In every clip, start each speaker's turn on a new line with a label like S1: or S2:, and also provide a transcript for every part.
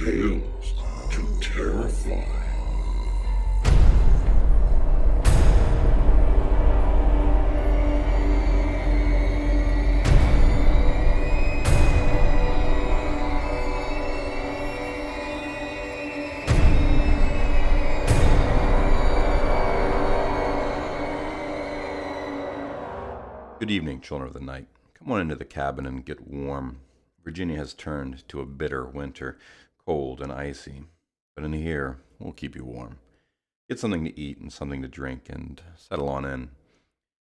S1: Tales to Terrify.
S2: Good evening, children of the night. Come on into the cabin and get warm. Virginia has turned to a bitter winter, cold and icy. But in here, we'll keep you warm. Get something to eat and something to drink and settle on in.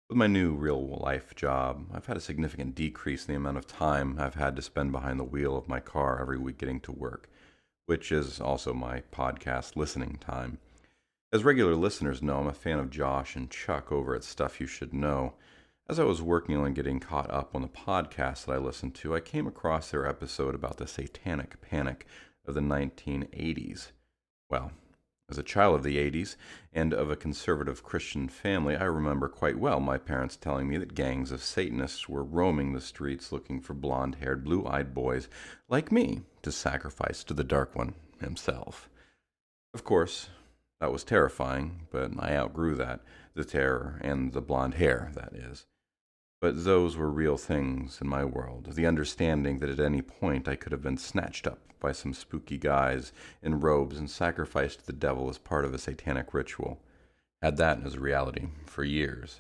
S2: With my new real-life job, I've had a significant decrease in the amount of time I've had to spend behind the wheel of my car every week getting to work, which is also my podcast listening time. As regular listeners know, I'm a fan of Josh and Chuck over at Stuff You Should Know. As I was working on getting caught up on the podcast that I listened to, I came across their episode about the satanic panic of the 1980s. Well, as a child of the 80s and of a conservative Christian family, I remember quite well my parents telling me that gangs of Satanists were roaming the streets looking for blonde-haired, blue-eyed boys like me to sacrifice to the Dark One himself. Of course, that was terrifying, but I outgrew that, the terror and the blonde hair, that is. But those were real things in my world, the understanding that at any point I could have been snatched up by some spooky guys in robes and sacrificed to the devil as part of a satanic ritual. Had that as a reality for years.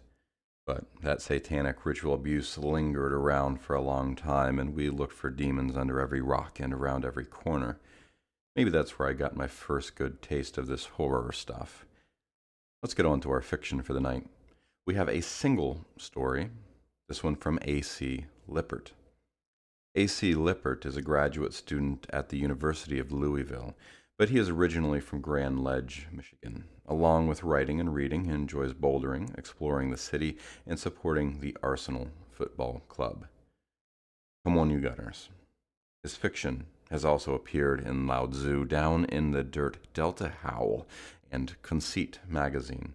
S2: But that satanic ritual abuse lingered around for a long time, and we looked for demons under every rock and around every corner. Maybe that's where I got my first good taste of this horror stuff. Let's get on to our fiction for the night. We have a single story. This one from A.C. Lippert. A.C. Lippert is a graduate student at the University of Louisville, but he is originally from Grand Ledge, Michigan. Along with writing and reading, he enjoys bouldering, exploring the city, and supporting the Arsenal Football Club. Come on, you gunners. His fiction has also appeared in Lao Tzu, Down in the Dirt, Delta Howl, and Conceit magazine.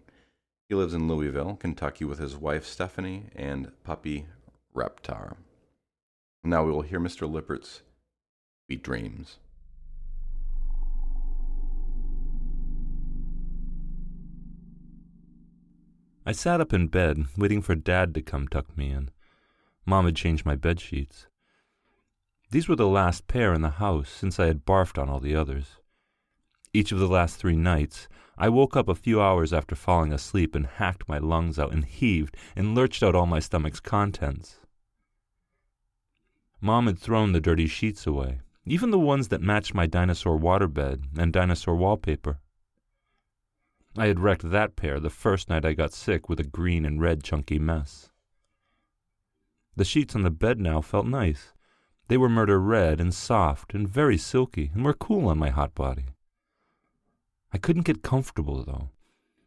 S2: He lives in Louisville, Kentucky with his wife Stephanie and puppy Reptar. Now we will hear Mr. Lippert's Sweet Dreams.
S3: I sat up in bed, waiting for Dad to come tuck me in. Mom had changed my bed sheets. These were the last pair in the house since I had barfed on all the others. Each of the last 3 nights, I woke up a few hours after falling asleep and hacked my lungs out and heaved and lurched out all my stomach's contents. Mom had thrown the dirty sheets away, even the ones that matched my dinosaur waterbed and dinosaur wallpaper. I had wrecked that pair the first night I got sick with a green and red chunky mess. The sheets on the bed now felt nice. They were murder red and soft and very silky and were cool on my hot body. I couldn't get comfortable, though.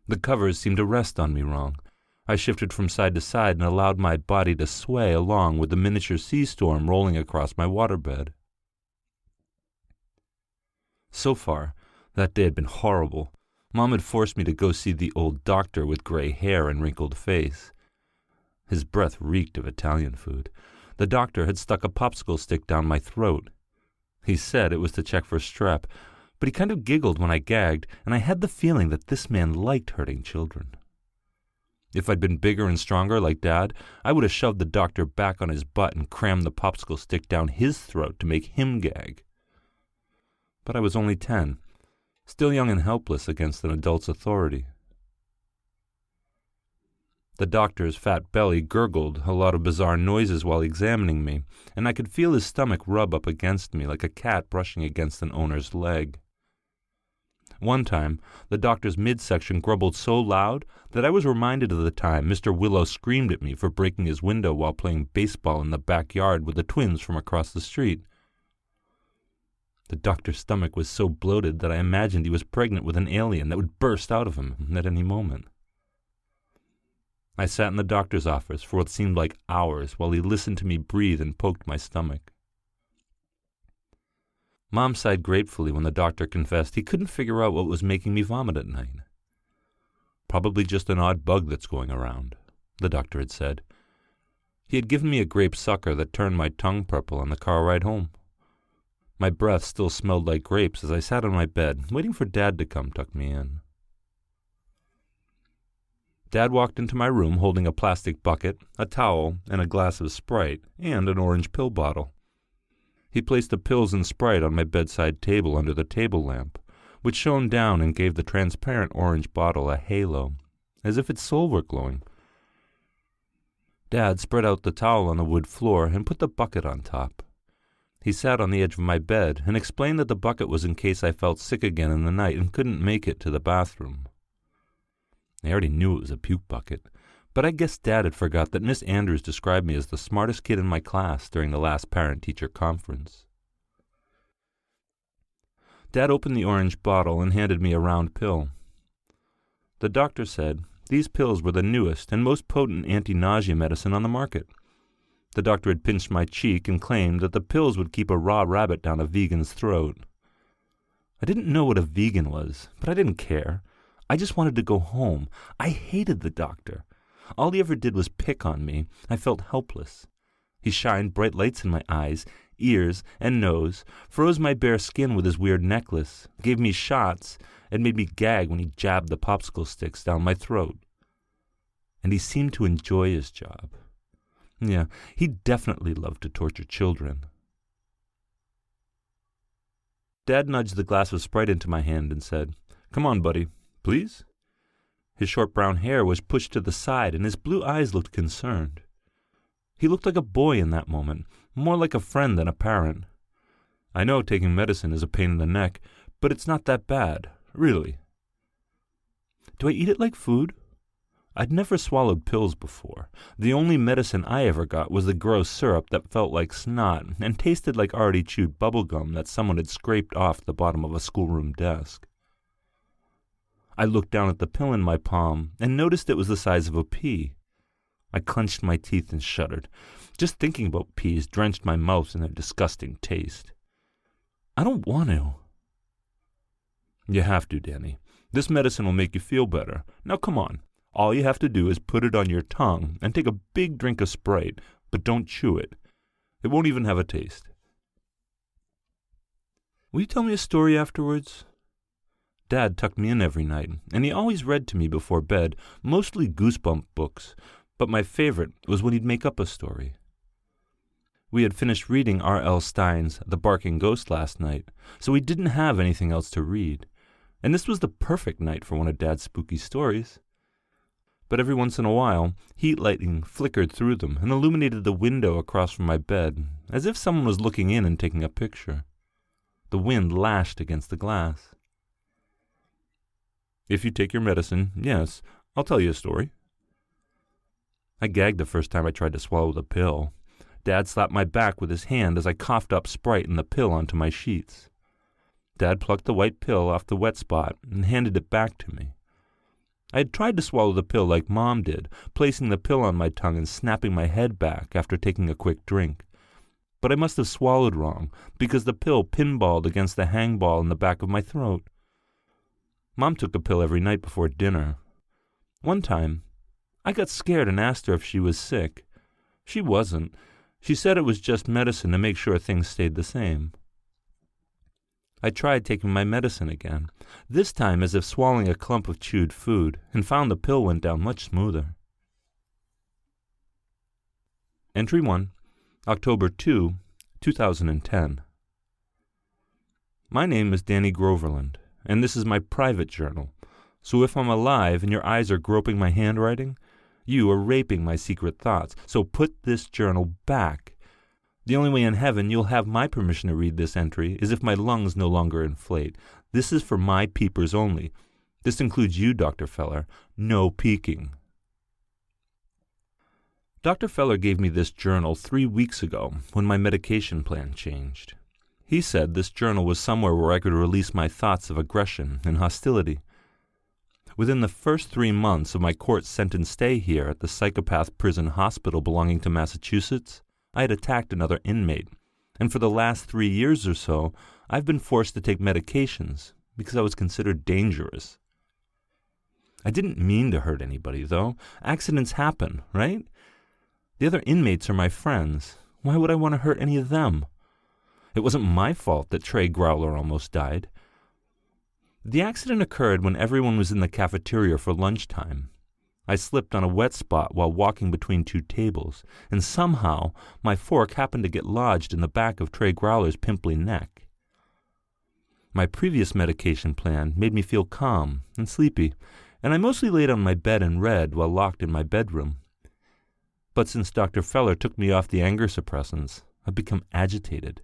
S3: The covers seemed to rest on me wrong. I shifted from side to side and allowed my body to sway along with the miniature sea storm rolling across my waterbed. So far, that day had been horrible. Mom had forced me to go see the old doctor with gray hair and wrinkled face. His breath reeked of Italian food. The doctor had stuck a popsicle stick down my throat. He said it was to check for strep, but he kind of giggled when I gagged, and I had the feeling that this man liked hurting children. If I'd been bigger and stronger like Dad, I would have shoved the doctor back on his butt and crammed the popsicle stick down his throat to make him gag. But I was only 10, still young and helpless against an adult's authority. The doctor's fat belly gurgled a lot of bizarre noises while examining me, and I could feel his stomach rub up against me like a cat brushing against an owner's leg. One time, the doctor's midsection grumbled so loud that I was reminded of the time Mr. Willow screamed at me for breaking his window while playing baseball in the backyard with the twins from across the street. The doctor's stomach was so bloated that I imagined he was pregnant with an alien that would burst out of him at any moment. I sat in the doctor's office for what seemed like hours while he listened to me breathe and poked my stomach. Mom sighed gratefully when the doctor confessed he couldn't figure out what was making me vomit at night. Probably just an odd bug that's going around, the doctor had said. He had given me a grape sucker that turned my tongue purple on the car ride home. My breath still smelled like grapes as I sat on my bed, waiting for Dad to come tuck me in. Dad walked into my room holding a plastic bucket, a towel, and a glass of Sprite, and an orange pill bottle. He placed the pills and Sprite on my bedside table under the table lamp, which shone down and gave the transparent orange bottle a halo, as if its soul were glowing. Dad spread out the towel on the wood floor and put the bucket on top. He sat on the edge of my bed and explained that the bucket was in case I felt sick again in the night and couldn't make it to the bathroom. I already knew it was a puke bucket, but I guess Dad had forgot that Miss Andrews described me as the smartest kid in my class during the last parent-teacher conference. Dad opened the orange bottle and handed me a round pill. The doctor said these pills were the newest and most potent anti-nausea medicine on the market. The doctor had pinched my cheek and claimed that the pills would keep a raw rabbit down a vegan's throat. I didn't know what a vegan was, but I didn't care. I just wanted to go home. I hated the doctor. All he ever did was pick on me. I felt helpless. He shined bright lights in my eyes, ears, and nose, froze my bare skin with his weird necklace, gave me shots, and made me gag when he jabbed the popsicle sticks down my throat. And he seemed to enjoy his job. Yeah, he definitely loved to torture children. Dad nudged the glass of Sprite into my hand and said, "Come on, buddy. Please?" His short brown hair was pushed to the side, and his blue eyes looked concerned. He looked like a boy in that moment, more like a friend than a parent. "I know taking medicine is a pain in the neck, but it's not that bad, really." "Do I eat it like food?" I'd never swallowed pills before. The only medicine I ever got was the gross syrup that felt like snot and tasted like already chewed bubble gum that someone had scraped off the bottom of a schoolroom desk. I looked down at the pill in my palm and noticed it was the size of a pea. I clenched my teeth and shuddered. Just thinking about peas drenched my mouth in their disgusting taste. "I don't want to." "You have to, Danny. This medicine will make you feel better. Now come on. All you have to do is put it on your tongue and take a big drink of Sprite, but don't chew it. It won't even have a taste." "Will you tell me a story afterwards?" Dad tucked me in every night, and he always read to me before bed, mostly goosebump books, but my favorite was when he'd make up a story. We had finished reading R.L. Stein's The Barking Ghost last night, so we didn't have anything else to read, and this was the perfect night for one of Dad's spooky stories. But every once in a while, heat lightning flickered through them and illuminated the window across from my bed, as if someone was looking in and taking a picture. The wind lashed against the glass. "If you take your medicine, yes, I'll tell you a story." I gagged the first time I tried to swallow the pill. Dad slapped my back with his hand as I coughed up Sprite and the pill onto my sheets. Dad plucked the white pill off the wet spot and handed it back to me. I had tried to swallow the pill like Mom did, placing the pill on my tongue and snapping my head back after taking a quick drink. But I must have swallowed wrong, because the pill pinballed against the hang ball in the back of my throat. Mom took a pill every night before dinner. One time, I got scared and asked her if she was sick. She wasn't. She said it was just medicine to make sure things stayed the same. I tried taking my medicine again, this time as if swallowing a clump of chewed food, and found the pill went down much smoother. Entry 1, October 2, 2010. My name is Danny Groverland, and this is my private journal, so if I'm alive and your eyes are groping my handwriting, you are raping my secret thoughts, so put this journal back. The only way in heaven you'll have my permission to read this entry is if my lungs no longer inflate. This is for my peepers only. This includes you, Dr. Feller. No peeking. Dr. Feller gave me this journal 3 weeks ago when my medication plan changed. He said this journal was somewhere where I could release my thoughts of aggression and hostility. Within the first 3 months of my court-sentenced stay here at the psychopath prison hospital belonging to Massachusetts, I had attacked another inmate, and for the last 3 years or so, I've been forced to take medications because I was considered dangerous. I didn't mean to hurt anybody, though. Accidents happen, right? The other inmates are my friends. Why would I want to hurt any of them? It wasn't my fault that Trey Growler almost died. The accident occurred when everyone was in the cafeteria for lunchtime. I slipped on a wet spot while walking between two tables, and somehow my fork happened to get lodged in the back of Trey Growler's pimply neck. My previous medication plan made me feel calm and sleepy, and I mostly laid on my bed and read while locked in my bedroom. But since Dr. Feller took me off the anger suppressants, I've become agitated.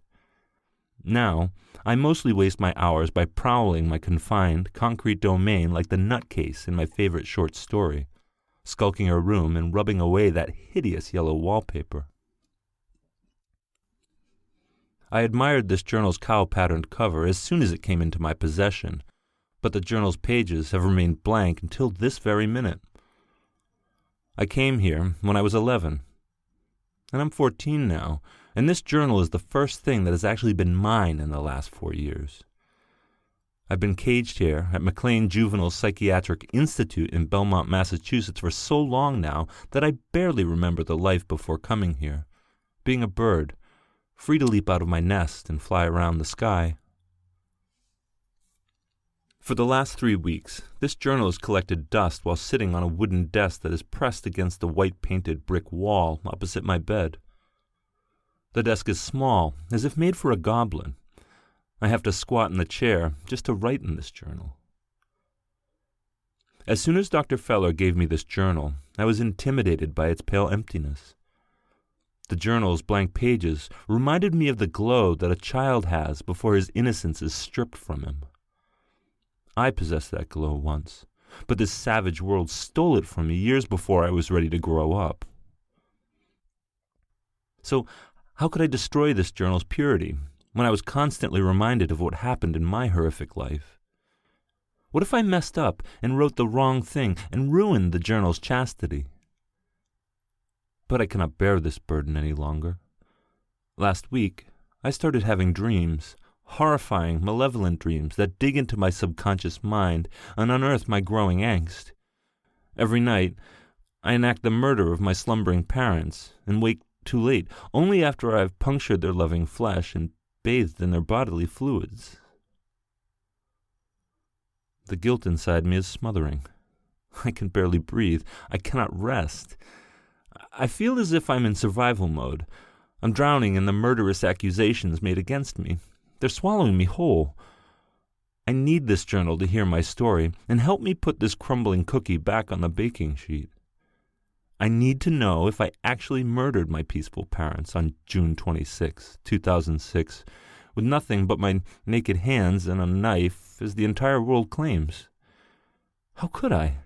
S3: Now, I mostly waste my hours by prowling my confined, concrete domain like the nutcase in my favorite short story, skulking a room and rubbing away that hideous yellow wallpaper. I admired this journal's cow-patterned cover as soon as it came into my possession, but the journal's pages have remained blank until this very minute. I came here when I was 11, and I'm 14 now, and this journal is the first thing that has actually been mine in the last 4 years. I've been caged here at McLean Juvenile Psychiatric Institute in Belmont, Massachusetts for so long now that I barely remember the life before coming here, being a bird, free to leap out of my nest and fly around the sky. For the last 3 weeks, this journal has collected dust while sitting on a wooden desk that is pressed against the white-painted brick wall opposite my bed. The desk is small, as if made for a goblin. I have to squat in the chair just to write in this journal. As soon as Dr. Feller gave me this journal, I was intimidated by its pale emptiness. The journal's blank pages reminded me of the glow that a child has before his innocence is stripped from him. I possessed that glow once, but this savage world stole it from me years before I was ready to grow up. So, how could I destroy this journal's purity when I was constantly reminded of what happened in my horrific life? What if I messed up and wrote the wrong thing and ruined the journal's chastity? But I cannot bear this burden any longer. Last week, I started having dreams, horrifying, malevolent dreams that dig into my subconscious mind and unearth my growing angst. Every night, I enact the murder of my slumbering parents and wake too late, only after I have punctured their loving flesh and bathed in their bodily fluids. The guilt inside me is smothering. I can barely breathe. I cannot rest. I feel as if I'm in survival mode. I'm drowning in the murderous accusations made against me. They're swallowing me whole. I need this journal to hear my story and help me put this crumbling cookie back on the baking sheet. I need to know if I actually murdered my peaceful parents on June 26, 2006, with nothing but my naked hands and a knife, as the entire world claims. How could I,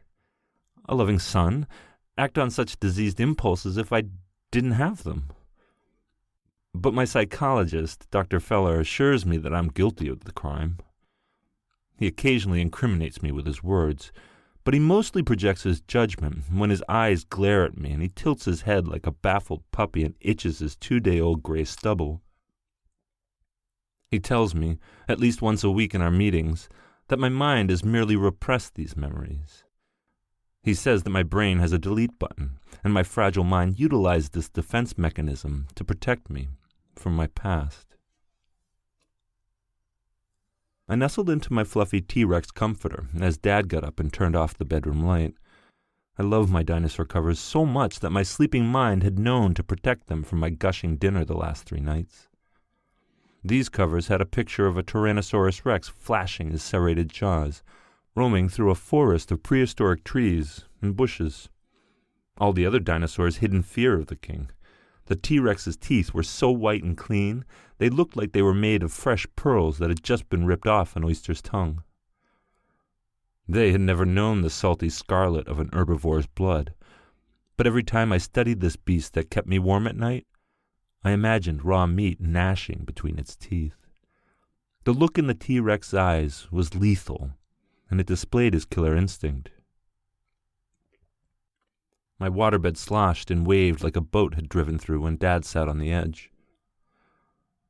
S3: a loving son, act on such diseased impulses if I didn't have them? But my psychologist, Dr. Feller, assures me that I'm guilty of the crime. He occasionally incriminates me with his words, but he mostly projects his judgment when his eyes glare at me and he tilts his head like a baffled puppy and itches his 2-day-old gray stubble. He tells me, at least once a week in our meetings, that my mind has merely repressed these memories. He says that my brain has a delete button, and my fragile mind utilized this defense mechanism to protect me from my past. I nestled into my fluffy T-Rex comforter as Dad got up and turned off the bedroom light. I love my dinosaur covers so much that my sleeping mind had known to protect them from my gushing dinner the last 3 nights. These covers had a picture of a Tyrannosaurus Rex flashing his serrated jaws, roaming through a forest of prehistoric trees and bushes. All the other dinosaurs hid in fear of the king. The T-Rex's teeth were so white and clean, they looked like they were made of fresh pearls that had just been ripped off an oyster's tongue. They had never known the salty scarlet of an herbivore's blood, but every time I studied this beast that kept me warm at night, I imagined raw meat gnashing between its teeth. The look in the T-Rex's eyes was lethal, and it displayed his killer instinct. My waterbed sloshed and waved like a boat had driven through when Dad sat on the edge.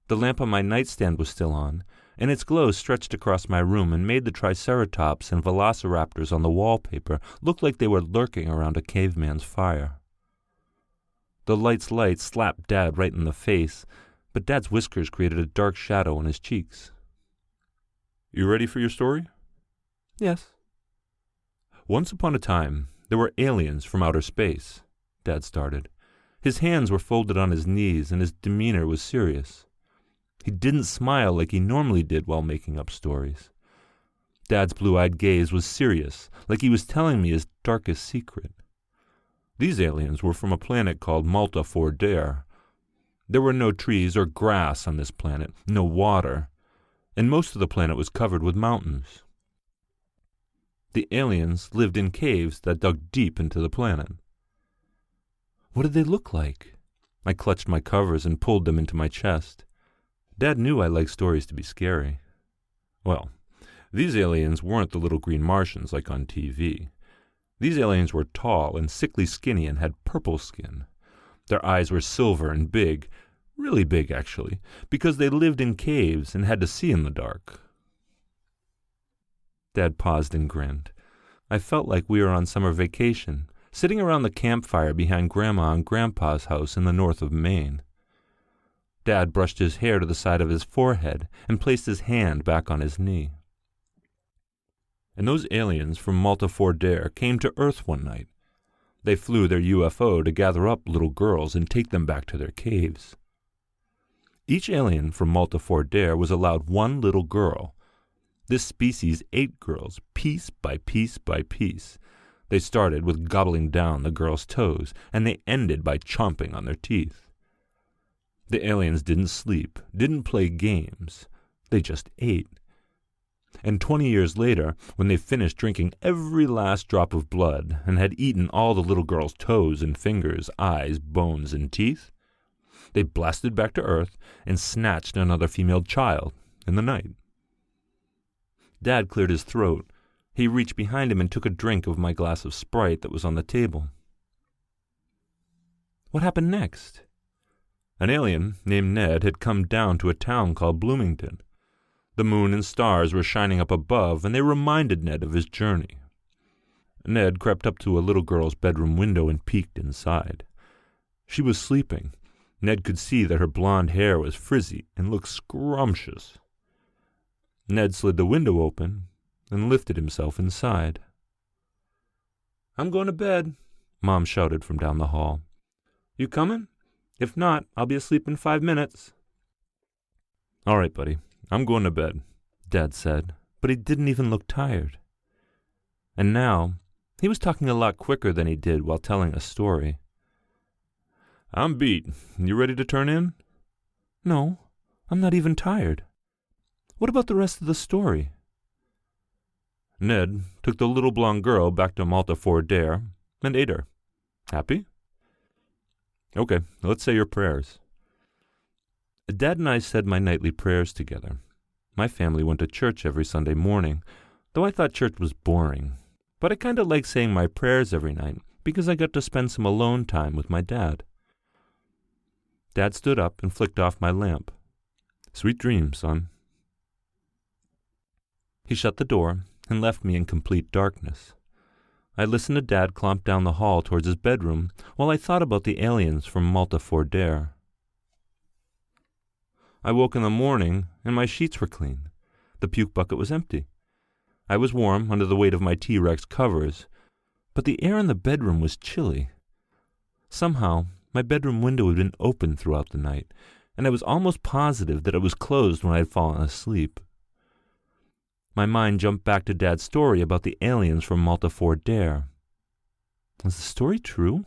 S3: The lamp on my nightstand was still on, and its glow stretched across my room and made the triceratops and velociraptors on the wallpaper look like they were lurking around a caveman's fire. The light's light slapped Dad right in the face, but Dad's whiskers created a dark shadow on his cheeks. "You ready for your story?" "Yes." "Once upon a time, there were aliens from outer space," Dad started. His hands were folded on his knees, and his demeanor was serious. He didn't smile like he normally did while making up stories. Dad's blue-eyed gaze was serious, like he was telling me his darkest secret. These aliens were from a planet called Malta 4-Dare. There were no trees or grass on this planet, no water, and most of the planet was covered with mountains. The aliens lived in caves that dug deep into the planet. What did they look like? I clutched my covers and pulled them into my chest. Dad knew I liked stories to be scary. Well, these aliens weren't the little green Martians like on TV. These aliens were tall and sickly skinny and had purple skin. Their eyes were silver and big, really big actually, because they lived in caves and had to see in the dark. Dad paused and grinned. I felt like we were on summer vacation, sitting around the campfire behind Grandma and Grandpa's house in the north of Maine. Dad brushed his hair to the side of his forehead and placed his hand back on his knee. And those aliens from Malta 4-Dare came to Earth one night. They flew their UFO to gather up little girls and take them back to their caves. Each alien from Malta 4-Dare was allowed one little girl. This species ate girls piece by piece by piece. They started with gobbling down the girls' toes, and they ended by chomping on their teeth. The aliens didn't sleep, didn't play games. They just ate. And 20 years later, when they finished drinking every last drop of blood and had eaten all the little girl's toes and fingers, eyes, bones, and teeth, they blasted back to Earth and snatched another female child in the night. Dad cleared his throat. He reached behind him and took a drink of my glass of Sprite that was on the table. What happened next? An alien named Ned had come down to a town called Bloomington. The moon and stars were shining up above, and they reminded Ned of his journey. Ned crept up to a little girl's bedroom window and peeked inside. She was sleeping. Ned could see that her blonde hair was frizzy and looked scrumptious. Ned slid the window open and lifted himself inside. "I'm going to bed," Mom shouted from down the hall. "You coming? If not, I'll be asleep in 5 minutes." "All right, buddy. I'm going to bed," Dad said, but he didn't even look tired. And now, he was talking a lot quicker than he did while telling a story. "I'm beat. You ready to turn in?" "No, I'm not even tired. What about the rest of the story?" "Ned took the little blonde girl back to Malta 4-Dare and ate her. Happy?" "Okay, let's say your prayers." Dad and I said my nightly prayers together. My family went to church every Sunday morning, though I thought church was boring. But I kind of liked saying my prayers every night because I got to spend some alone time with my dad. Dad stood up and flicked off my lamp. "Sweet dreams, son." He shut the door and left me in complete darkness. I listened to Dad clomp down the hall towards his bedroom while I thought about the aliens from Malta 4-Dare. I woke in the morning and my sheets were clean. The puke bucket was empty. I was warm under the weight of my T-Rex covers, but the air in the bedroom was chilly. Somehow, my bedroom window had been open throughout the night, and I was almost positive that it was closed when I had fallen asleep. My mind jumped back to Dad's story about the aliens from Malta 4-Dare. Was the story true?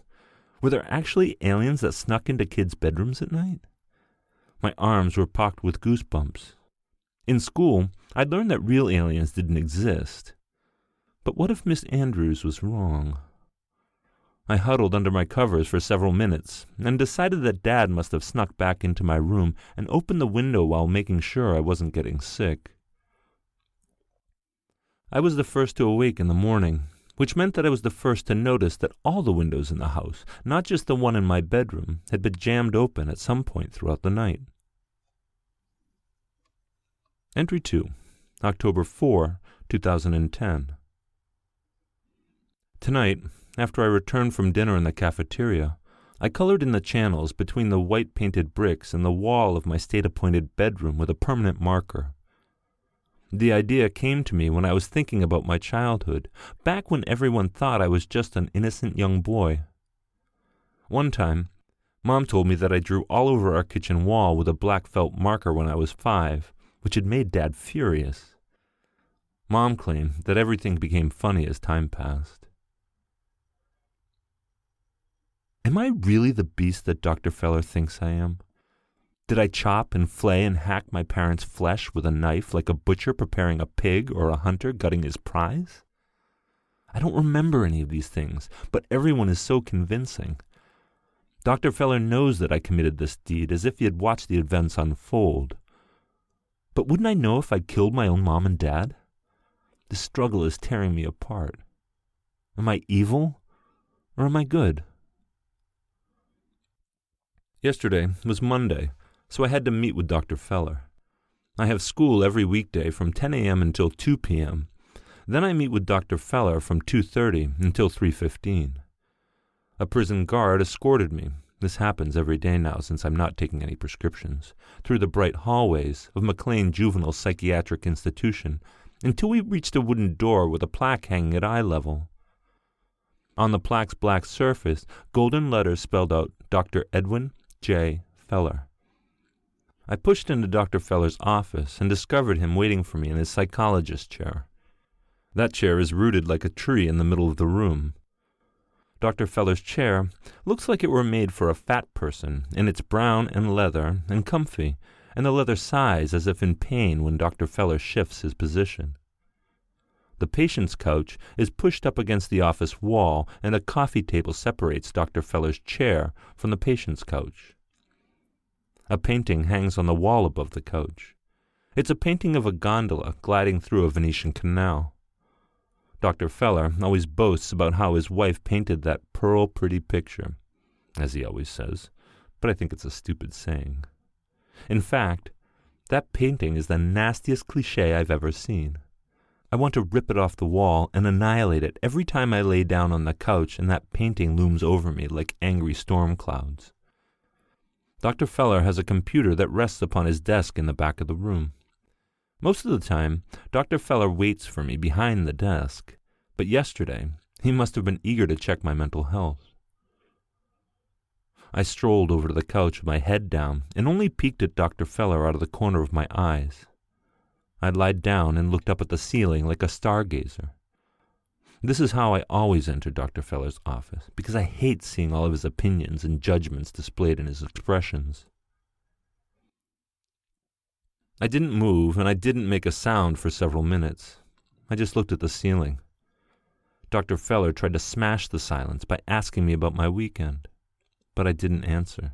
S3: Were there actually aliens that snuck into kids' bedrooms at night? My arms were pocked with goosebumps. In school, I'd learned that real aliens didn't exist. But what if Miss Andrews was wrong? I huddled under my covers for several minutes and decided that Dad must have snuck back into my room and opened the window while making sure I wasn't getting sick. I was the first to awake in the morning, which meant that I was the first to notice that all the windows in the house, not just the one in my bedroom, had been jammed open at some point throughout the night. Entry 2, October 4, 2010. Tonight, after I returned from dinner in the cafeteria, I colored in the channels between the white-painted bricks and the wall of my state-appointed bedroom with a permanent marker. The idea came to me when I was thinking about my childhood, back when everyone thought I was just an innocent young boy. One time, Mom told me that I drew all over our kitchen wall with a black felt marker when I was 5, which had made Dad furious. Mom claimed that everything became funny as time passed. Am I really the beast that Dr. Feller thinks I am? Did I chop and flay and hack my parents' flesh with a knife like a butcher preparing a pig or a hunter gutting his prize? I don't remember any of these things, but everyone is so convincing. Dr. Feller knows that I committed this deed as if he had watched the events unfold. But wouldn't I know if I'd killed my own mom and dad? The struggle is tearing me apart. Am I evil or am I good? Yesterday was Monday, so I had to meet with Dr. Feller. I have school every weekday from 10 a.m. until 2 p.m. Then I meet with Dr. Feller from 2:30 until 3:15. A prison guard escorted me. This happens every day now since I'm not taking any prescriptions, through the bright hallways of McLean Juvenile Psychiatric Institution until we reached a wooden door with a plaque hanging at eye level. On the plaque's black surface, golden letters spelled out Dr. Edwin J. Feller. I pushed into Dr. Feller's office and discovered him waiting for me in his psychologist chair. That chair is rooted like a tree in the middle of the room. Dr. Feller's chair looks like it were made for a fat person, and it's brown and leather and comfy, and the leather sighs as if in pain when Dr. Feller shifts his position. The patient's couch is pushed up against the office wall, and a coffee table separates Dr. Feller's chair from the patient's couch. A painting hangs on the wall above the couch. It's a painting of a gondola gliding through a Venetian canal. Dr. Feller always boasts about how his wife painted that pearl-pretty picture, as he always says, but I think it's a stupid saying. In fact, that painting is the nastiest cliché I've ever seen. I want to rip it off the wall and annihilate it every time I lay down on the couch and that painting looms over me like angry storm clouds. Dr. Feller has a computer that rests upon his desk in the back of the room. Most of the time, Dr. Feller waits for me behind the desk, but yesterday he must have been eager to check my mental health. I strolled over to the couch with my head down and only peeked at Dr. Feller out of the corner of my eyes. I lied down and looked up at the ceiling like a stargazer. This is how I always enter Dr. Feller's office, because I hate seeing all of his opinions and judgments displayed in his expressions. I didn't move, and I didn't make a sound for several minutes. I just looked at the ceiling. Dr. Feller tried to smash the silence by asking me about my weekend, but I didn't answer.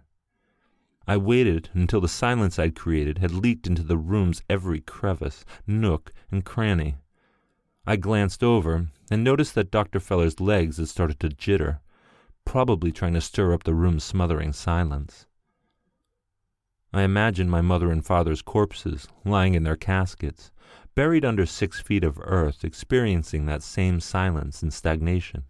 S3: I waited until the silence I'd created had leaked into the room's every crevice, nook, and cranny. I glanced over and noticed that Dr. Feller's legs had started to jitter, probably trying to stir up the room's smothering silence. I imagined my mother and father's corpses lying in their caskets, buried under 6 feet of earth, experiencing that same silence and stagnation.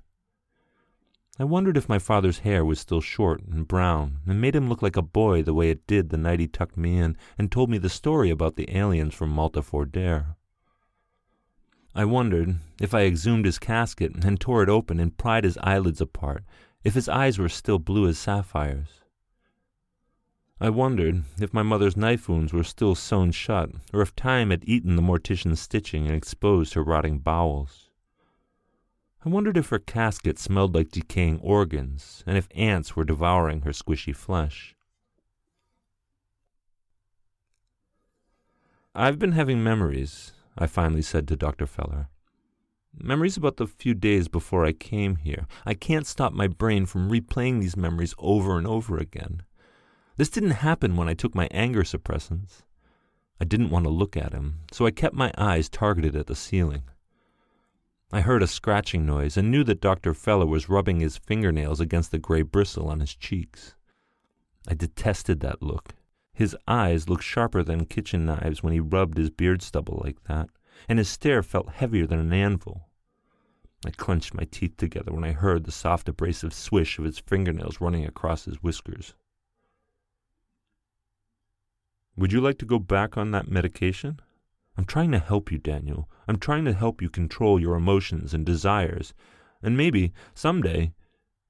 S3: I wondered if my father's hair was still short and brown and made him look like a boy the way it did the night he tucked me in and told me the story about the aliens from Malta Fordere. I wondered if I exhumed his casket and tore it open and pried his eyelids apart, if his eyes were still blue as sapphires. I wondered if my mother's knife wounds were still sewn shut, or if time had eaten the mortician's stitching and exposed her rotting bowels. I wondered if her casket smelled like decaying organs, and if ants were devouring her squishy flesh. "I've been having memories," I finally said to Dr. Feller. "Memories about the few days before I came here. I can't stop my brain from replaying these memories over and over again. This didn't happen when I took my anger suppressants. I didn't want to look at him, so I kept my eyes targeted at the ceiling. I heard a scratching noise and knew that Dr. Feller was rubbing his fingernails against the gray bristle on his cheeks. I detested that look. His eyes looked sharper than kitchen knives when he rubbed his beard stubble like that, and his stare felt heavier than an anvil. I clenched my teeth together when I heard the soft abrasive swish of his fingernails running across his whiskers. Would you like to go back on that medication? I'm trying to help you, Daniel. I'm trying to help you control your emotions and desires, and maybe, someday,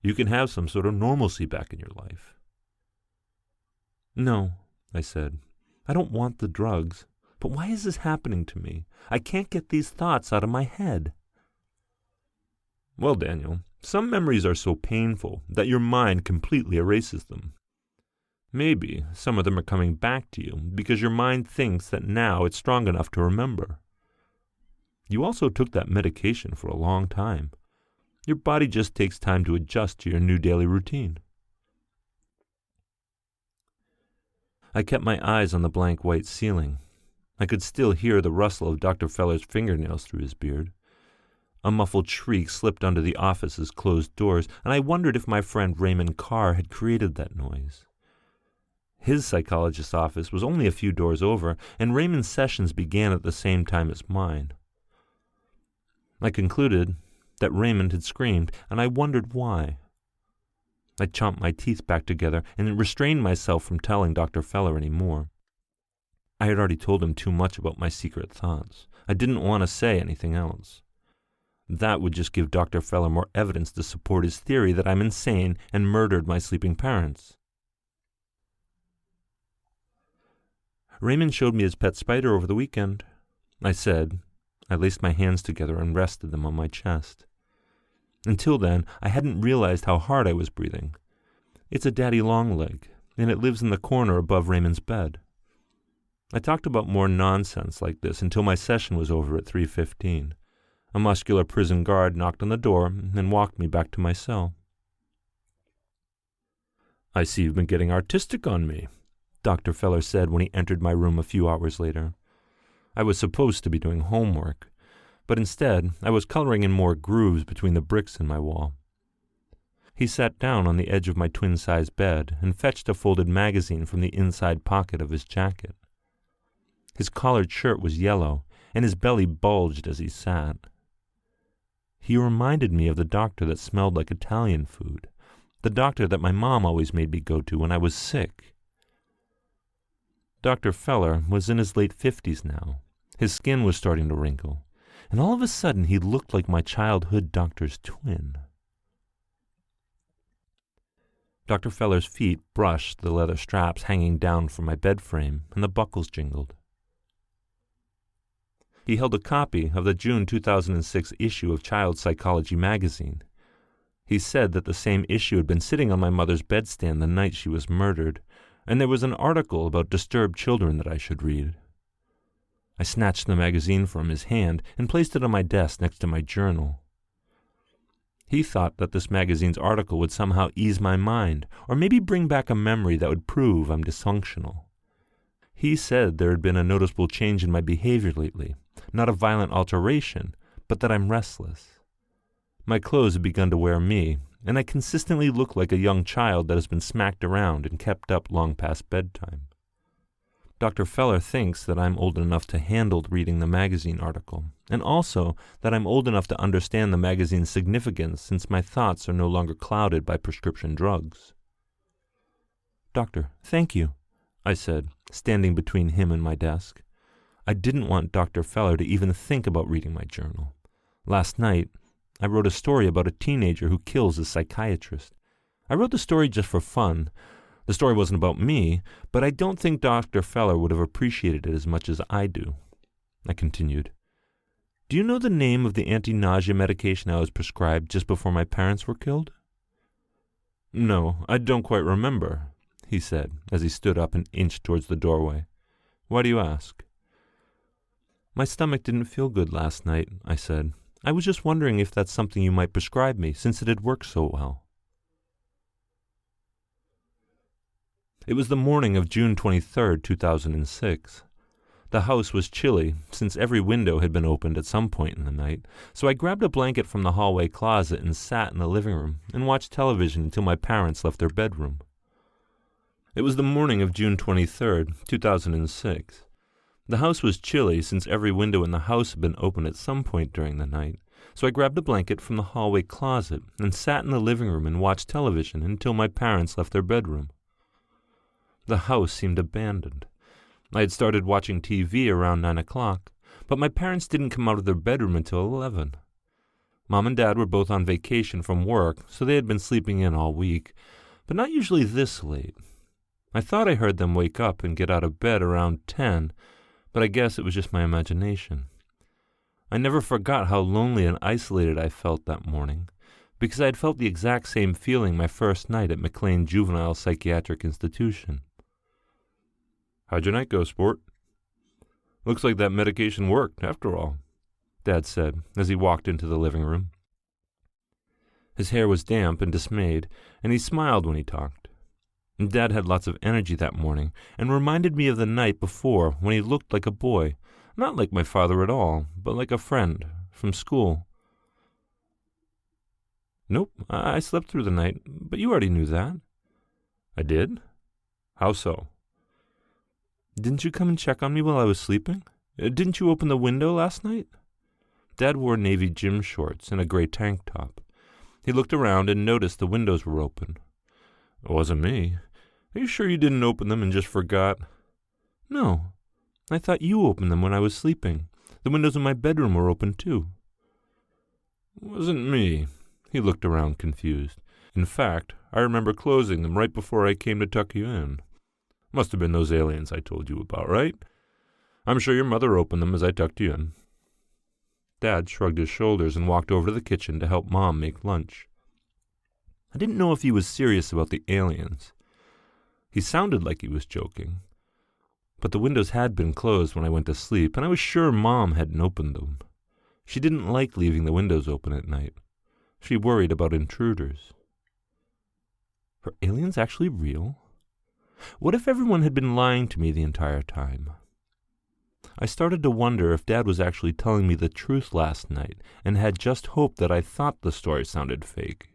S3: you can have some sort of normalcy back in your life. No, I said. I don't want the drugs. But why is this happening to me? I can't get these thoughts out of my head. Well, Daniel, some memories are so painful that your mind completely erases them. Maybe some of them are coming back to you because your mind thinks that now it's strong enough to remember. You also took that medication for a long time. Your body just takes time to adjust to your new daily routine. I kept my eyes on the blank white ceiling. I could still hear the rustle of Dr. Feller's fingernails through his beard. A muffled shriek slipped under the office's closed doors, and I wondered if my friend Raymond Carr had created that noise. His psychologist's office was only a few doors over, and Raymond's sessions began at the same time as mine. I concluded that Raymond had screamed, and I wondered why. I chomped my teeth back together and restrained myself from telling Dr. Feller any more. I had already told him too much about my secret thoughts. I didn't want to say anything else. That would just give Dr. Feller more evidence to support his theory that I'm insane and murdered my sleeping parents. Raymond showed me his pet spider over the weekend, I said. I laced my hands together and rested them on my chest. Until then, I hadn't realized how hard I was breathing. It's a daddy long-leg, and it lives in the corner above Raymond's bed. I talked about more nonsense like this until my session was over at 3:15. A muscular prison guard knocked on the door and walked me back to my cell. I see you've been getting artistic on me, Dr. Feller said when he entered my room a few hours later. I was supposed to be doing homework, but instead I was coloring in more grooves between the bricks in my wall. He sat down on the edge of my twin-size bed and fetched a folded magazine from the inside pocket of his jacket. His collared shirt was yellow, and his belly bulged as he sat. He reminded me of the doctor that smelled like Italian food, the doctor that my mom always made me go to when I was sick. Dr. Feller was in his late 50s now. His skin was starting to wrinkle, and all of a sudden he looked like my childhood doctor's twin. Dr. Feller's feet brushed the leather straps hanging down from my bed frame, and the buckles jingled. He held a copy of the June 2006 issue of Child Psychology magazine. He said that the same issue had been sitting on my mother's bedstand the night she was murdered, and there was an article about disturbed children that I should read. I snatched the magazine from his hand and placed it on my desk next to my journal. He thought that this magazine's article would somehow ease my mind, or maybe bring back a memory that would prove I'm dysfunctional. He said there had been a noticeable change in my behavior lately, not a violent alteration, but that I'm restless. My clothes had begun to wear me, and I consistently look like a young child that has been smacked around and kept up long past bedtime. Dr. Feller thinks that I'm old enough to handle reading the magazine article, and also that I'm old enough to understand the magazine's significance since my thoughts are no longer clouded by prescription drugs. Doctor, thank you, I said, standing between him and my desk. I didn't want Dr. Feller to even think about reading my journal. Last night, I wrote a story about a teenager who kills a psychiatrist. I wrote the story just for fun. The story wasn't about me, but I don't think Dr. Feller would have appreciated it as much as I do. I continued. Do you know the name of the anti-nausea medication I was prescribed just before my parents were killed? No, I don't quite remember, he said, as he stood up and inched towards the doorway. Why do you ask? My stomach didn't feel good last night, I said. I was just wondering if that's something you might prescribe me, since it had worked so well. It was the morning of June 23rd, 2006. The house was chilly, since every window had been opened at some point in the night, so I grabbed a blanket from the hallway closet and sat in the living room and watched television until my parents left their bedroom. It was the morning of June 23rd, 2006. The house was chilly since every window in the house had been open at some point during the night, So I grabbed a blanket from the hallway closet and sat in the living room and watched television until my parents left their bedroom. The house seemed abandoned. I had started watching TV around 9 o'clock, but my parents didn't come out of their bedroom until 11. Mom and Dad were both on vacation from work, so they had been sleeping in all week, but not usually this late. I thought I heard them wake up and get out of bed around 10, but I guess it was just my imagination. I never forgot how lonely and isolated I felt that morning, because I had felt the exact same feeling my first night at McLean Juvenile Psychiatric Institution. "How'd your night go, sport?" "Looks like that medication worked, after all," Dad said as he walked into the living room. His hair was damp and dismayed, and he smiled when he talked. Dad had lots of energy that morning and reminded me of the night before when he looked like a boy, not like my father at all, but like a friend from school. "Nope, I slept through the night, but you already knew that." "I did? How so?" "Didn't you come and check on me while I was sleeping? Didn't you open the window last night?" Dad wore navy gym shorts and a gray tank top. He looked around and noticed the windows were open. "It wasn't me. Are you sure you didn't open them and just forgot?" "No. I thought you opened them when I was sleeping. The windows in my bedroom were open too." "It wasn't me." He looked around confused. "In fact, I remember closing them right before I came to tuck you in. Must have been those aliens I told you about, right? I'm sure your mother opened them as I tucked you in." Dad shrugged his shoulders and walked over to the kitchen to help Mom make lunch. I didn't know if he was serious about the aliens. He sounded like he was joking. But the windows had been closed when I went to sleep, and I was sure Mom hadn't opened them. She didn't like leaving the windows open at night. She worried about intruders. Were aliens actually real? What if everyone had been lying to me the entire time? I started to wonder if Dad was actually telling me the truth last night and had just hoped that I thought the story sounded fake.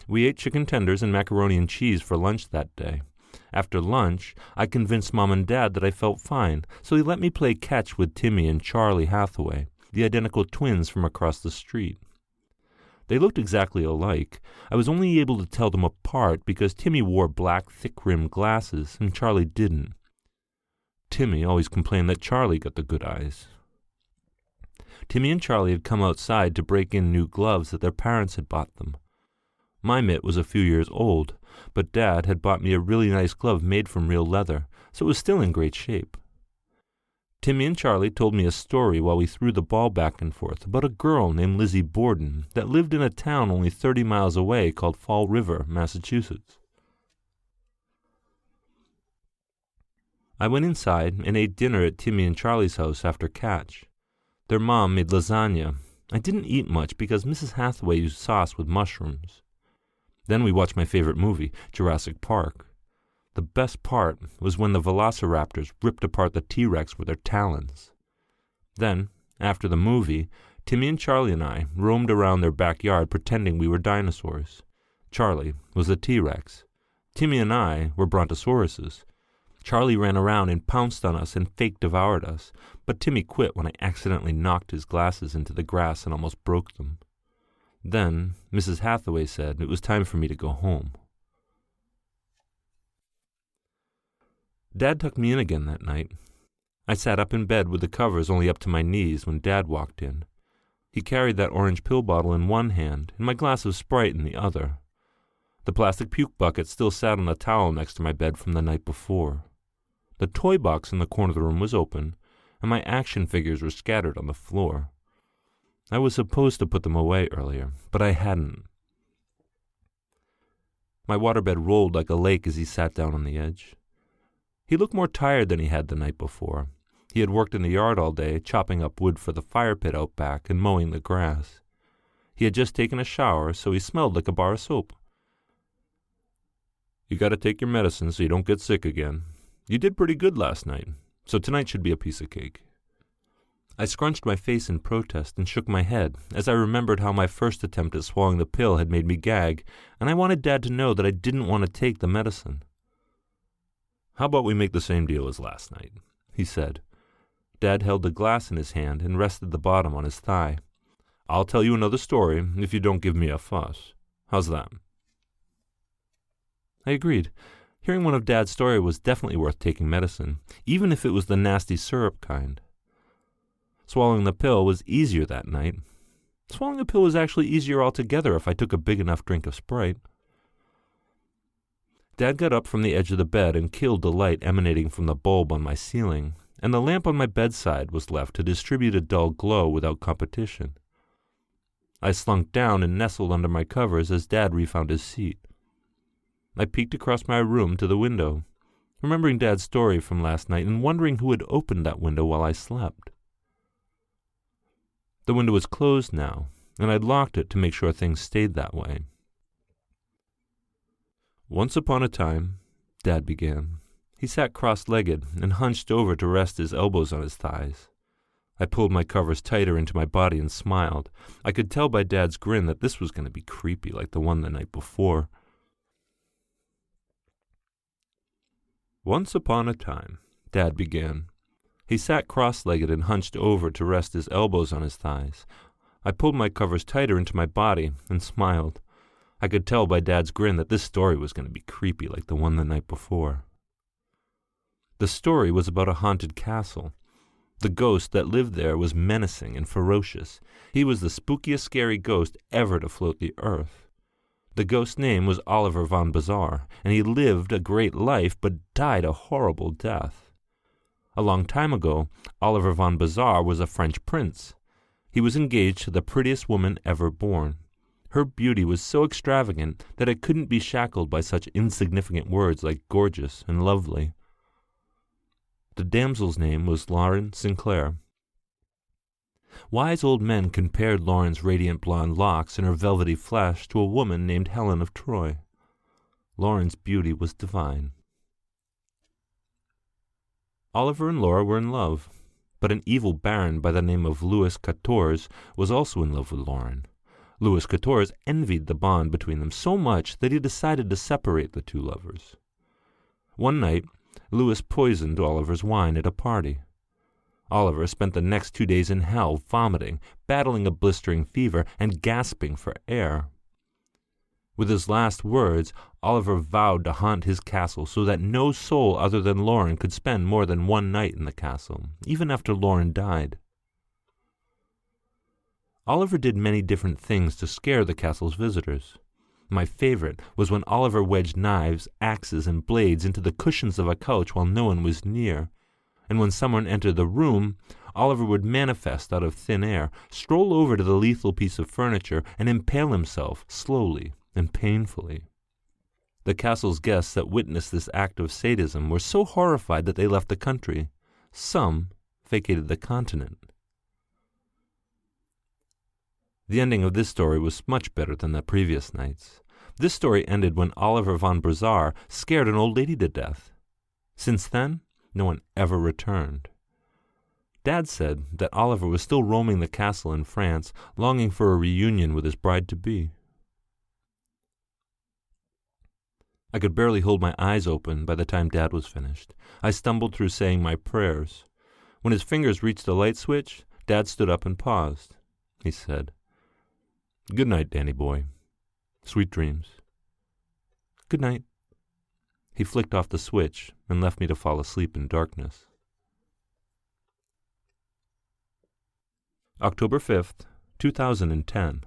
S3: We ate chicken tenders and macaroni and cheese for lunch that day. After lunch, I convinced Mom and Dad that I felt fine, so they let me play catch with Timmy and Charlie Hathaway, the identical twins from across the street. They looked exactly alike. I was only able to tell them apart because Timmy wore black, thick-rimmed glasses and Charlie didn't. Timmy always complained that Charlie got the good eyes. Timmy and Charlie had come outside to break in new gloves that their parents had bought them. My mitt was a few years old, but Dad had bought me a really nice glove made from real leather, so it was still in great shape. Timmy and Charlie told me a story while we threw the ball back and forth about a girl named Lizzie Borden that lived in a town only 30 miles away called Fall River, Massachusetts. I went inside and ate dinner at Timmy and Charlie's house after catch. Their mom made lasagna. I didn't eat much because Mrs. Hathaway used sauce with mushrooms. Then we watched my favorite movie, Jurassic Park. The best part was when the velociraptors ripped apart the T-Rex with their talons. Then, after the movie, Timmy and Charlie and I roamed around their backyard pretending we were dinosaurs. Charlie was a T-Rex. Timmy and I were brontosauruses. Charlie ran around and pounced on us and fake devoured us, but Timmy quit when I accidentally knocked his glasses into the grass and almost broke them. Then Mrs. Hathaway said it was time for me to go home. Dad tucked me in again that night. I sat up in bed with the covers only up to my knees when Dad walked in. He carried that orange pill bottle in one hand and my glass of Sprite in the other. The plastic puke bucket still sat on the towel next to my bed from the night before. The toy box in the corner of the room was open, and my action figures were scattered on the floor. I was supposed to put them away earlier, but I hadn't. My waterbed rolled like a lake as he sat down on the edge. He looked more tired than he had the night before. He had worked in the yard all day, chopping up wood for the fire pit out back and mowing the grass. He had just taken a shower, so he smelled like a bar of soap. "You got to take your medicine so you don't get sick again. You did pretty good last night, so tonight should be a piece of cake." I scrunched my face in protest and shook my head as I remembered how my first attempt at swallowing the pill had made me gag, and I wanted Dad to know that I didn't want to take the medicine. "How about we make the same deal as last night?" he said. Dad held the glass in his hand and rested the bottom on his thigh. I'll tell you another story if you don't give me a fuss. How's that? I agreed. Hearing one of Dad's story was definitely worth taking medicine, even if it was the nasty syrup kind. Swallowing the pill was easier that night. Swallowing a pill was actually easier altogether if I took a big enough drink of Sprite. Dad got up from the edge of the bed and killed the light emanating from the bulb on my ceiling, and the lamp on my bedside was left to distribute a dull glow without competition. I slunk down and nestled under my covers as Dad refound his seat. I peeked across my room to the window, remembering Dad's story from last night and wondering who had opened that window while I slept. The window was closed now, and I'd locked it to make sure things stayed that way. Once upon a time, Dad began. He sat cross-legged and hunched over to rest his elbows on his thighs. I pulled my covers tighter into my body and smiled. I could tell by Dad's grin that this was going to be creepy like the one the night before. Once upon a time, Dad began. He sat cross-legged and hunched over to rest his elbows on his thighs. I pulled my covers tighter into my body and smiled. I could tell by Dad's grin that this story was going to be creepy like the one the night before. The story was about a haunted castle. The ghost that lived there was menacing and ferocious. He was the spookiest, scary ghost ever to float the earth. The ghost's name was Oliver von Bazar, and he lived a great life but died a horrible death. A long time ago, Oliver von Bazar was a French prince. He was engaged to the prettiest woman ever born. Her beauty was so extravagant that it couldn't be shackled by such insignificant words like gorgeous and lovely. The damsel's name was Lauren Sinclair. Wise old men compared Lauren's radiant blonde locks and her velvety flesh to a woman named Helen of Troy. Lauren's beauty was divine. Oliver and Laura were in love, but an evil baron by the name of Louis XIV was also in love with Lauren. Louis XIV envied the bond between them so much that he decided to separate the two lovers. One night, Louis poisoned Oliver's wine at a party. Oliver spent the next 2 days in hell, vomiting, battling a blistering fever, and gasping for air. With his last words, Oliver vowed to haunt his castle so that no soul other than Lauren could spend more than one night in the castle, even after Lauren died. Oliver did many different things to scare the castle's visitors. My favorite was when Oliver wedged knives, axes, and blades into the cushions of a couch while no one was near. And when someone entered the room, Oliver would manifest out of thin air, stroll over to the lethal piece of furniture, and impale himself slowly and painfully. The castle's guests that witnessed this act of sadism were so horrified that they left the country. Some vacated the continent. The ending of this story was much better than the previous night's. This story ended when Oliver von Bazar scared an old lady to death. Since then, no one ever returned. Dad said that Oliver was still roaming the castle in France, longing for a reunion with his bride-to-be. I could barely hold my eyes open by the time Dad was finished. I stumbled through saying my prayers. When his fingers reached the light switch, Dad stood up and paused. He said, "Good night, Danny boy. Sweet dreams." "Good night." He flicked off the switch and left me to fall asleep in darkness. October 5th, 2010.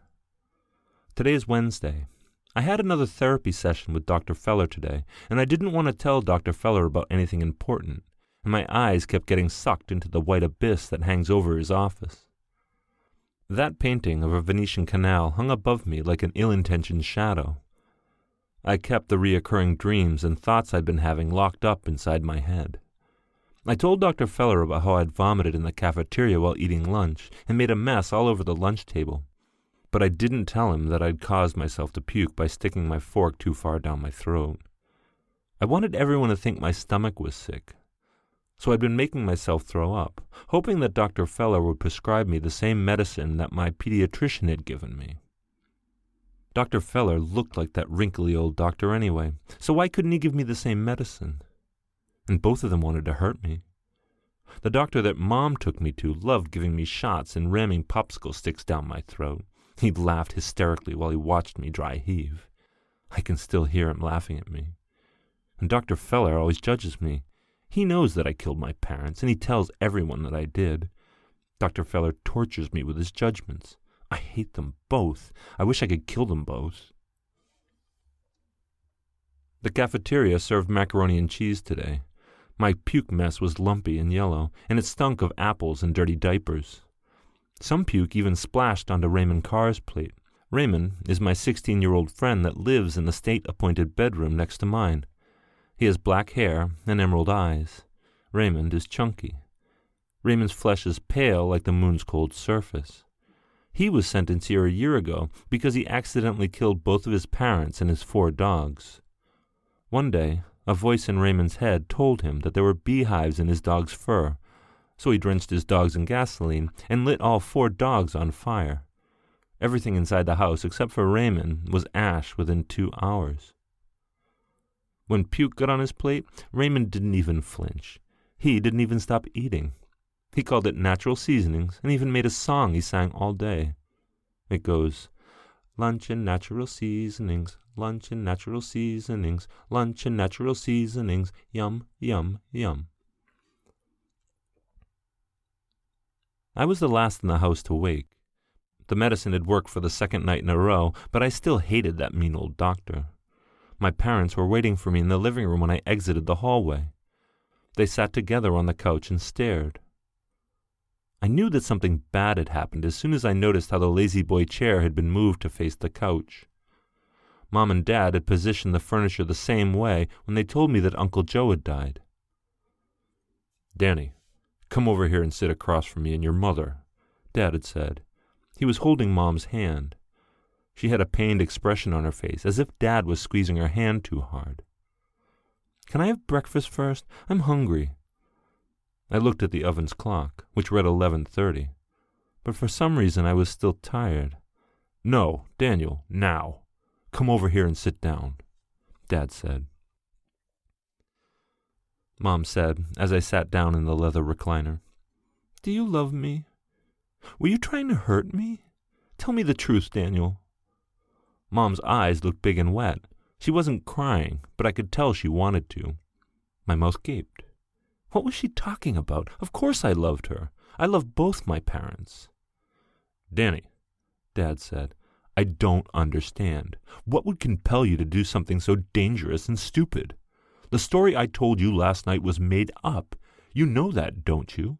S3: Today is Wednesday. I had another therapy session with Dr. Feller today, and I didn't want to tell Dr. Feller about anything important, and my eyes kept getting sucked into the white abyss that hangs over his office. That painting of a Venetian canal hung above me like an ill-intentioned shadow. I kept the reoccurring dreams and thoughts I'd been having locked up inside my head. I told Dr. Feller about how I'd vomited in the cafeteria while eating lunch and made a mess all over the lunch table. But I didn't tell him that I'd caused myself to puke by sticking my fork too far down my throat. I wanted everyone to think my stomach was sick. So I'd been making myself throw up, hoping that Dr. Feller would prescribe me the same medicine that my pediatrician had given me. Dr. Feller looked like that wrinkly old doctor anyway, so why couldn't he give me the same medicine? And both of them wanted to hurt me. The doctor that Mom took me to loved giving me shots and ramming popsicle sticks down my throat. He laughed hysterically while he watched me dry heave. I can still hear him laughing at me. And Dr. Feller always judges me. He knows that I killed my parents, and he tells everyone that I did. Dr. Feller tortures me with his judgments. I hate them both. I wish I could kill them both. The cafeteria served macaroni and cheese today. My puke mess was lumpy and yellow, and it stunk of apples and dirty diapers. Some puke even splashed onto Raymond Carr's plate. Raymond is my 16-year-old friend that lives in the state-appointed bedroom next to mine. He has black hair and emerald eyes. Raymond is chunky. Raymond's flesh is pale like the moon's cold surface. He was sentenced here a year ago because he accidentally killed both of his parents and his 4 dogs. One day, a voice in Raymond's head told him that there were beehives in his dog's fur, so he drenched his dogs in gasoline and lit all 4 dogs on fire. Everything inside the house, except for Raymond, was ash within 2 hours. When puke got on his plate, Raymond didn't even flinch. He didn't even stop eating. He called it natural seasonings and even made a song he sang all day. It goes, lunch and natural seasonings, lunch and natural seasonings, lunch and natural seasonings, yum, yum, yum. I was the last in the house to wake. The medicine had worked for the 2nd night in a row, but I still hated that mean old doctor. My parents were waiting for me in the living room when I exited the hallway. They sat together on the couch and stared. I knew that something bad had happened as soon as I noticed how the lazy boy chair had been moved to face the couch. Mom and Dad had positioned the furniture the same way when they told me that Uncle Joe had died. "Danny, come over here and sit across from me and your mother," Dad had said. He was holding Mom's hand. She had a pained expression on her face, as if Dad was squeezing her hand too hard. "Can I have breakfast first? I'm hungry." I looked at the oven's clock, which read 11:30, but for some reason I was still tired. "No, Daniel, now. Come over here and sit down," Dad said. Mom said, as I sat down in the leather recliner, "Do you love me? Were you trying to hurt me? Tell me the truth, Daniel." Mom's eyes looked big and wet. She wasn't crying, but I could tell she wanted to. My mouth gaped. What was she talking about? Of course I loved her. I loved both my parents. "Danny," Dad said, "I don't understand. What would compel you to do something so dangerous and stupid? The story I told you last night was made up. You know that, don't you?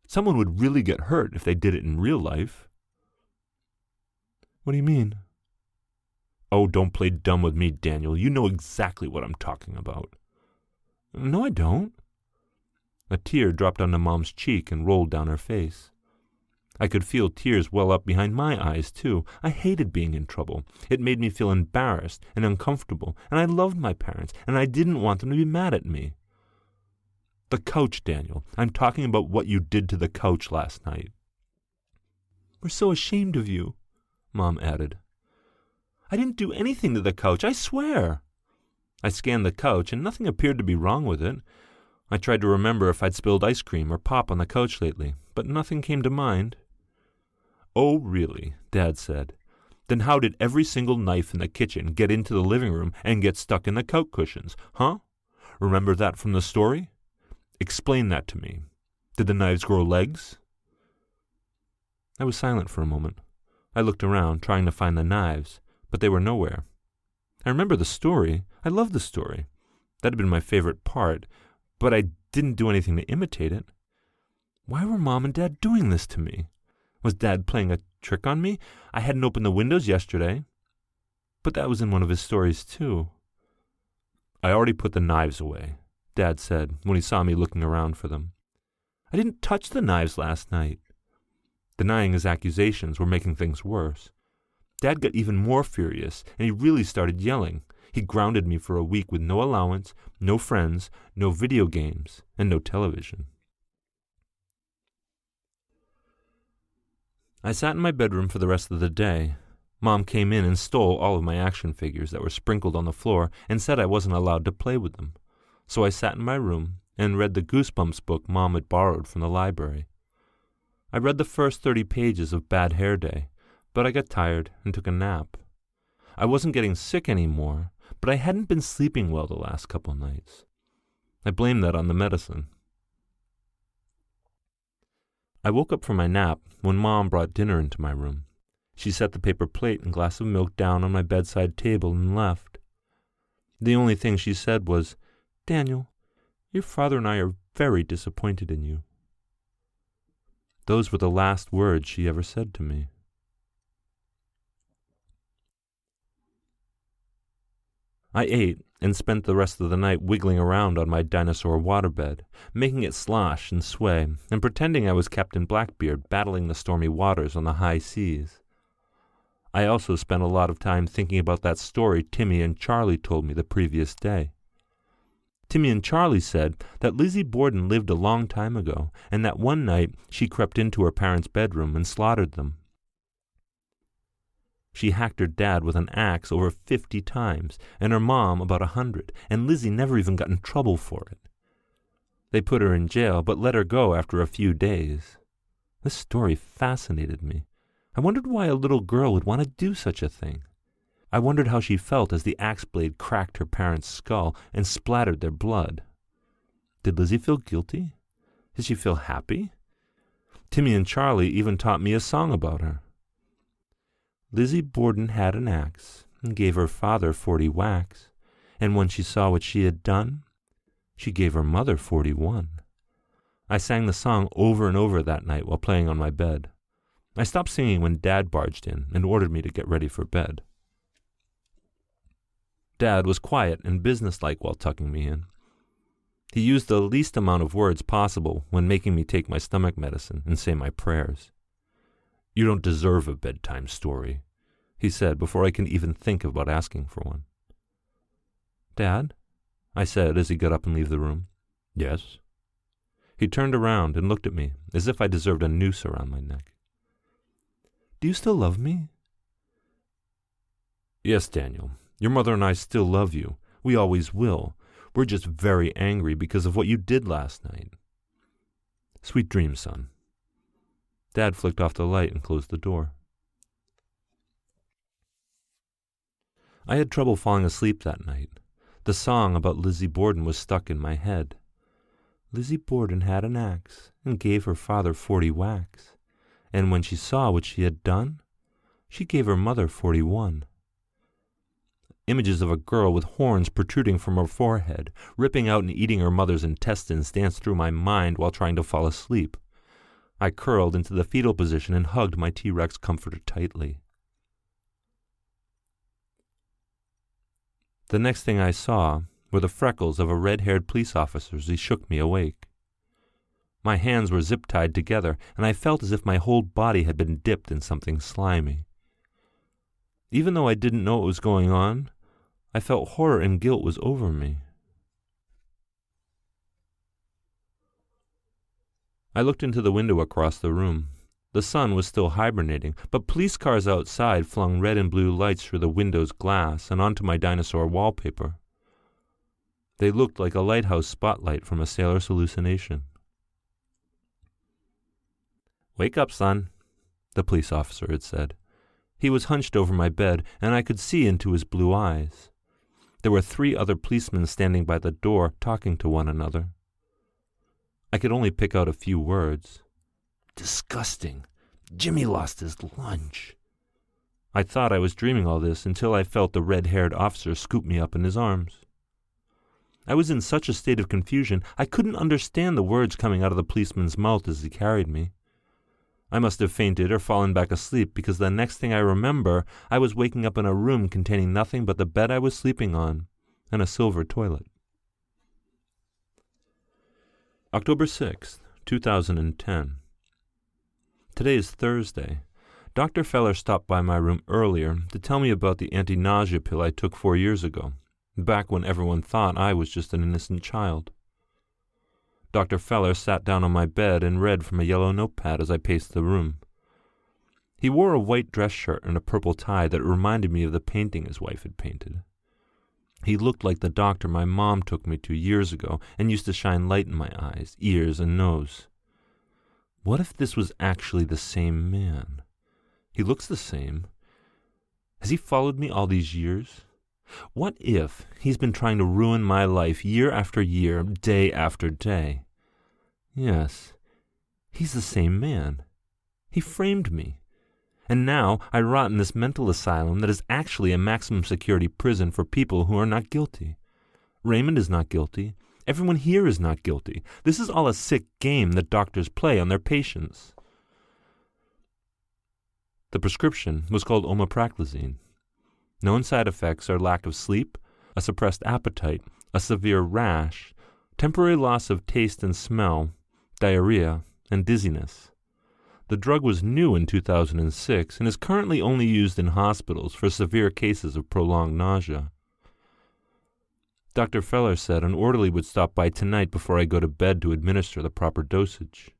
S3: Someone would really get hurt if they did it in real life." "What do you mean?" "Oh, don't play dumb with me, Daniel. You know exactly what I'm talking about." "No, I don't." A tear dropped onto Mom's cheek and rolled down her face. I could feel tears well up behind my eyes, too. I hated being in trouble. It made me feel embarrassed and uncomfortable, and I loved my parents, and I didn't want them to be mad at me. "The couch, Daniel. I'm talking about what you did to the couch last night." "We're so ashamed of you," Mom added. "I didn't do anything to the couch, I swear." I scanned the couch, and nothing appeared to be wrong with it. I tried to remember if I'd spilled ice cream or pop on the couch lately, but nothing came to mind. "Oh, really?" Dad said. "Then how did every single knife in the kitchen get into the living room and get stuck in the couch cushions, huh? Remember that from the story? Explain that to me. Did the knives grow legs?" I was silent for a moment. I looked around, trying to find the knives, but they were nowhere. I remember the story. I loved the story. That had been my favorite part, but I didn't do anything to imitate it. Why were Mom and Dad doing this to me? Was Dad playing a trick on me? I hadn't opened the windows yesterday. But that was in one of his stories, too. "I already put the knives away," Dad said when he saw me looking around for them. "I didn't touch the knives last night." Denying his accusations were making things worse. Dad got even more furious, and he really started yelling. He grounded me for a week with no allowance, no friends, no video games, and no television. I sat in my bedroom for the rest of the day. Mom came in and stole all of my action figures that were sprinkled on the floor and said I wasn't allowed to play with them. So I sat in my room, and read the Goosebumps book Mom had borrowed from the library. I read the first 30 pages of Bad Hair Day, but I got tired and took a nap. I wasn't getting sick anymore, but I hadn't been sleeping well the last couple nights. I blamed that on the medicine. I woke up from my nap when Mom brought dinner into my room. She set the paper plate and glass of milk down on my bedside table and left. The only thing she said was, "Daniel, your father and I are very disappointed in you." Those were the last words she ever said to me. I ate and spent the rest of the night wiggling around on my dinosaur waterbed, making it slosh and sway, and pretending I was Captain Blackbeard battling the stormy waters on the high seas. I also spent a lot of time thinking about that story Timmy and Charlie told me the previous day. Timmy and Charlie said that Lizzie Borden lived a long time ago, and that one night she crept into her parents' bedroom and slaughtered them. She hacked her dad with an axe over 50 times, and her mom about 100, and Lizzie never even got in trouble for it. They put her in jail, but let her go after a few days. This story fascinated me. I wondered why a little girl would want to do such a thing. I wondered how she felt as the axe blade cracked her parents' skull and splattered their blood. Did Lizzie feel guilty? Did she feel happy? Timmy and Charlie even taught me a song about her. Lizzie Borden had an axe and gave her father 40 whacks, and when she saw what she had done, she gave her mother 41. I sang the song over and over that night while playing on my bed. I stopped singing when Dad barged in and ordered me to get ready for bed. Dad was quiet and businesslike while tucking me in. He used the least amount of words possible when making me take my stomach medicine and say my prayers. "You don't deserve a bedtime story," he said before I could even think about asking for one. "Dad?" I said as he got up and left the room. "Yes?" He turned around and looked at me as if I deserved a noose around my neck. "Do you still love me?" "Yes, Daniel. Your mother and I still love you. We always will. We're just very angry because of what you did last night. Sweet dreams, son." Dad flicked off the light and closed the door. I had trouble falling asleep that night. The song about Lizzie Borden was stuck in my head. Lizzie Borden had an axe and gave her father 40 whacks, and when she saw what she had done, she gave her mother 41. Images of a girl with horns protruding from her forehead, ripping out and eating her mother's intestines danced through my mind while trying to fall asleep. I curled into the fetal position and hugged my T-Rex comforter tightly. The next thing I saw were the freckles of a red-haired police officer as he shook me awake. My hands were zip-tied together, and I felt as if my whole body had been dipped in something slimy. Even though I didn't know what was going on, I felt horror and guilt was over me. I looked into the window across the room. The sun was still hibernating, but police cars outside flung red and blue lights through the window's glass and onto my dinosaur wallpaper. They looked like a lighthouse spotlight from a sailor's hallucination. "Wake up, son," the police officer had said. He was hunched over my bed, and I could see into his blue eyes. There were 3 other policemen standing by the door, talking to one another. I could only pick out a few words. "Disgusting. Jimmy lost his lunch." I thought I was dreaming all this until I felt the red-haired officer scoop me up in his arms. I was in such a state of confusion, I couldn't understand the words coming out of the policeman's mouth as he carried me. I must have fainted or fallen back asleep because the next thing I remember, I was waking up in a room containing nothing but the bed I was sleeping on and a silver toilet. October 6th, 2010. Today is Thursday. Dr. Feller stopped by my room earlier to tell me about the anti-nausea pill I took 4 years ago, back when everyone thought I was just an innocent child. Dr. Feller sat down on my bed and read from a yellow notepad as I paced the room. He wore a white dress shirt and a purple tie that reminded me of the painting his wife had painted. He looked like the doctor my mom took me to years ago and used to shine light in my eyes, ears, and nose. What if this was actually the same man? He looks the same. Has he followed me all these years? What if he's been trying to ruin my life year after year, day after day? Yes, he's the same man. He framed me. And now I rot in this mental asylum that is actually a maximum security prison for people who are not guilty. Raymond is not guilty. Everyone here is not guilty. This is all a sick game that doctors play on their patients. The prescription was called omeprazole. Known side effects are lack of sleep, a suppressed appetite, a severe rash, temporary loss of taste and smell, diarrhea, and dizziness. The drug was new in 2006 and is currently only used in hospitals for severe cases of prolonged nausea. Dr. Feller said an orderly would stop by tonight before I go to bed to administer the proper dosage.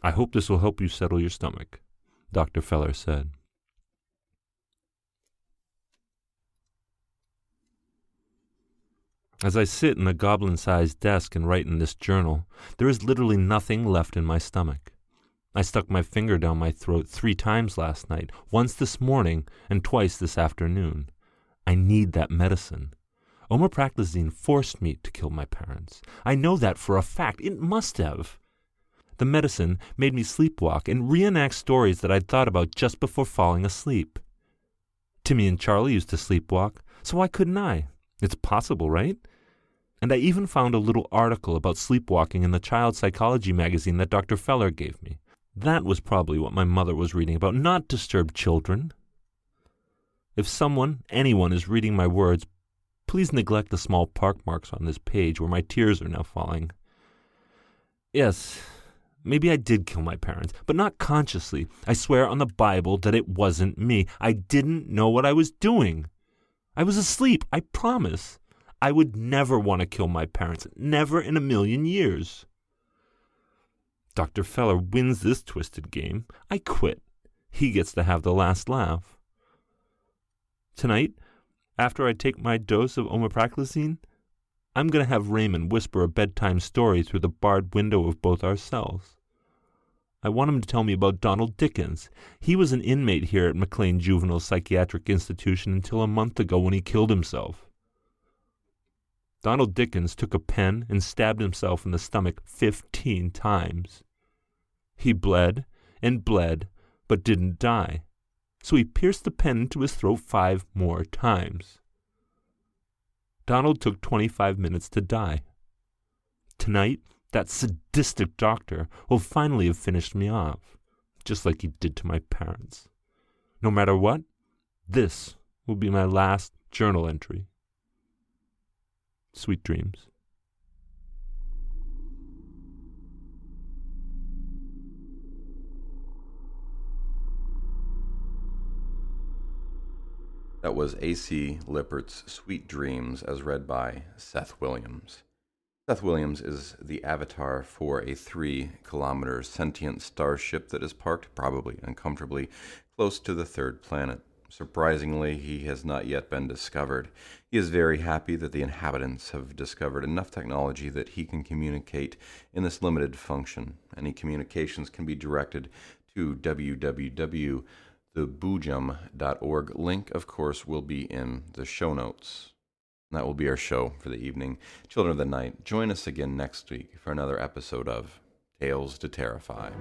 S3: I hope this will help you settle your stomach, Dr. Feller said. As I sit in a goblin-sized desk and write in this journal, there is literally nothing left in my stomach. I stuck my finger down my throat 3 times last night, once this morning and twice this afternoon. I need that medicine. Omeprazole forced me to kill my parents. I know that for a fact. It must have. The medicine made me sleepwalk and reenact stories that I'd thought about just before falling asleep. Timmy and Charlie used to sleepwalk, so why couldn't I? It's possible, right? And I even found a little article about sleepwalking in the child psychology magazine that Dr. Feller gave me. That was probably what my mother was reading about, not disturbed children. If anyone is reading my words, please neglect the small park marks on this page where my tears are now falling. Yes, maybe I did kill my parents, but not consciously. I swear on the Bible that it wasn't me. I didn't know what I was doing. I was asleep, I promise. I would never want to kill my parents, never in a million years. Dr. Feller wins this twisted game. I quit. He gets to have the last laugh. Tonight, after I take my dose of omeprazole, I'm going to have Raymond whisper a bedtime story through the barred window of both our cells. I want him to tell me about Donald Dickens. He was an inmate here at McLean Juvenile Psychiatric Institution until a month ago when he killed himself. Donald Dickens took a pen and stabbed himself in the stomach 15 times. He bled and bled, but didn't die. So he pierced the pen into his throat 5 more times. Donald took 25 minutes to die. Tonight, that sadistic doctor will finally have finished me off, just like he did to my parents. No matter what, this will be my last journal entry. Sweet dreams.
S2: That was A.C. Lippert's Sweet Dreams as read by Seth Williams. Seth Williams is the avatar for a 3-kilometer sentient starship that is parked, probably uncomfortably, close to the 3rd planet. Surprisingly, he has not yet been discovered. He is very happy that the inhabitants have discovered enough technology that he can communicate in this limited function. Any communications can be directed to www.thebujum.org. Link, of course, will be in the show notes. That will be our show for the evening. Children of the Night, join us again next week for another episode of Tales to Terrify.